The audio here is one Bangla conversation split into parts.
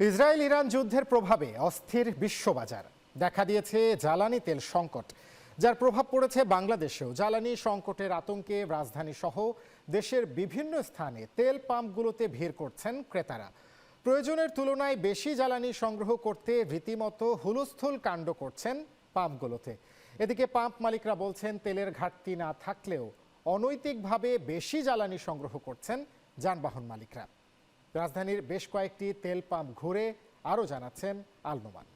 ইসরায়েল ইরান যুদ্ধের প্রভাবে অস্থির বিশ্ববাজার। দেখা দিয়েছে জ্বালানি তেল সংকট, যার প্রভাব পড়েছে বাংলাদেশেও। জ্বালানি সংকটের আতঙ্কে রাজধানী সহ দেশের বিভিন্ন স্থানে তেল পাম্পগুলোতে ভিড় করছেন ক্রেতারা। প্রয়োজনের তুলনায় বেশি জ্বালানি সংগ্রহ করতে রীতিমতো হুলস্থুল কাণ্ড করছেন পাম্পগুলোতে। এদিকে পাম্প মালিকরা বলছেন, তেলের ঘাটতি না থাকলেও অনৈতিকভাবে বেশি জ্বালানি সংগ্রহ করছেন যানবাহন মালিকরা। রাজধানীর বেশ কয়েকটি তেল পাম্প ঘুরে আরও জানাচ্ছেন আল নোমান।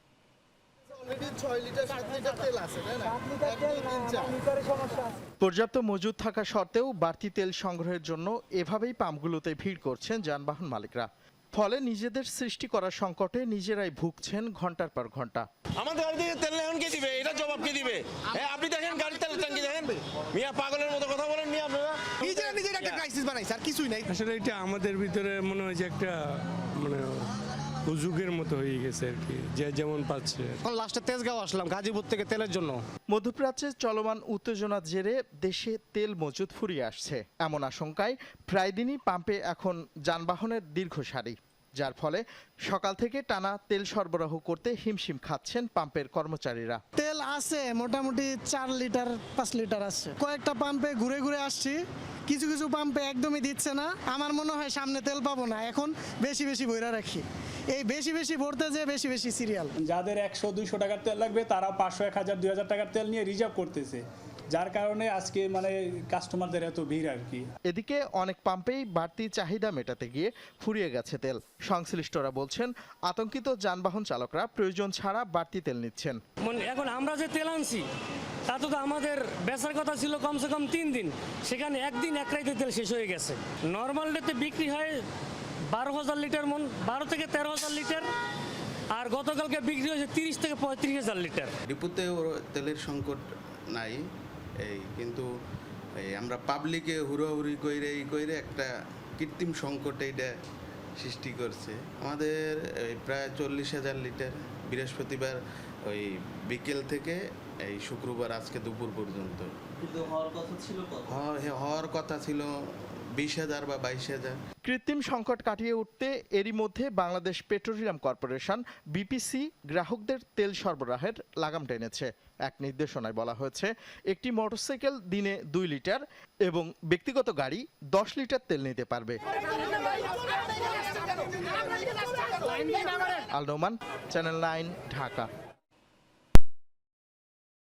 পর্যাপ্ত মজুদ থাকা সত্ত্বেও বাড়তি তেল সংগ্রহের জন্য এভাবেই পাম্পগুলোতে ভিড় করছেন যানবাহন মালিকরা। ফলে নিজেদের সৃষ্টি করা সংকটে নিজেরাই ভুগছেন ঘন্টার পর ঘন্টা। আমাদের গাড়ি থেকে তেল এখন কে দিবে? এটা জবাব কে দিবে? আপনি দেখেন গাড়ির তেল ট্যাঙ্কি দেখেন, মিয়া পাগলের মতো কথা বলেন মিয়া। আপনারা নিজের একটা ক্রাইসিস বানাইছে, আর কিছুই নাই। আসলে এটা আমাদের ভিতরে মনে হয় যে একটা যুগের মতো হয়ে গেছে আর কি, যে যেমন পাচ্ছে। এখন লাস্টে তেজগাঁও আসলাম গাজীপুর থেকে তেলের জন্য। মধ্যপ্রাচ্যে চলমান উত্তেজনার জেরে দেশে তেল মজুদ ফুরিয়ে আসছে, এমন আশঙ্কায় প্রায় দিনই পাম্পে এখন যানবাহনের দীর্ঘ সারি, যার ফলে সকাল থেকে টানা তেল সরবরাহ করতে হিমশিম খাচ্ছেন পাম্পের কর্মচারীরা। তেল আছে মোটামুটি 4 লিটার 5 লিটার আছে। কয়েকটা পাম্পে ঘুরে ঘুরে আসছি, কিছু কিছু পাম্পে একদমই দিচ্ছে না। আমার মনে হয় সামনে তেল পাবো না, এখন বেশি বেশি ভইরা রাখি। এই বেশি বেশি ভরতে যে বেশি বেশি সিরিয়াল। যাদের 100-200 টাকার তেল লাগবে তারা 500, 1000, 2000 টাকার তেল নিয়ে রিজার্ভ করতেছে, যার কারণে আজকে কাস্টমারদের এত ভিড় আর কি। এদিকে অনেক পাম্পেই বাড়তি চাহিদা মেটাতে গিয়ে ফুরিয়ে গেছে তেল। সংশ্লিষ্টরা বলছেন, আতঙ্কিত যানবাহন চালকরা প্রয়োজন ছাড়া বাড়তি তেল নিচ্ছেন। এখন আমরা যে তেল আনছি তাতে তো আমাদের বেচার কথা ছিল কমসে কম 3 দিন, সেখানে একদিন এক রাইতে তেল শেষ হয়ে গেছে। নর্মাল ডেতে বিক্রি হয় 12,000 লিটার, 12 থেকে 13,000 লিটার, আর গতকালকে বিক্রি হয়েছে 30 থেকে 35,000 লিটার। ডিপুতে তেলের সংকট নাই, কিন্তু আমরা পাবলিকে হুড়োহুড়ি কইরে একটা কৃত্রিম সংকট এইটা সৃষ্টি করছে। আমাদের প্রায় 40,000 লিটার বৃহস্পতিবার ওই বিকেল থেকে এই শুক্রবার আজকে দুপুর পর্যন্ত। কিন্তু হওয়ার কথা ছিল 20,000 বা 22,000। কৃত্রিম সংকট কাটিয়ে উঠতে এরই মধ্যে বাংলাদেশ পেট্রোলিয়াম কর্পোরেশন বিপিসি গ্রাহকদের তেল সরবরাহের লাগাম টেনেছে। এক নির্দেশনায় বলা হয়েছে, একটি মোটরসাইকেল দিনে 2 লিটার এবং ব্যক্তিগত গাড়ি 10 লিটার তেল নিতে পারবে। আল নোমান, চ্যানেল 9, ঢাকা।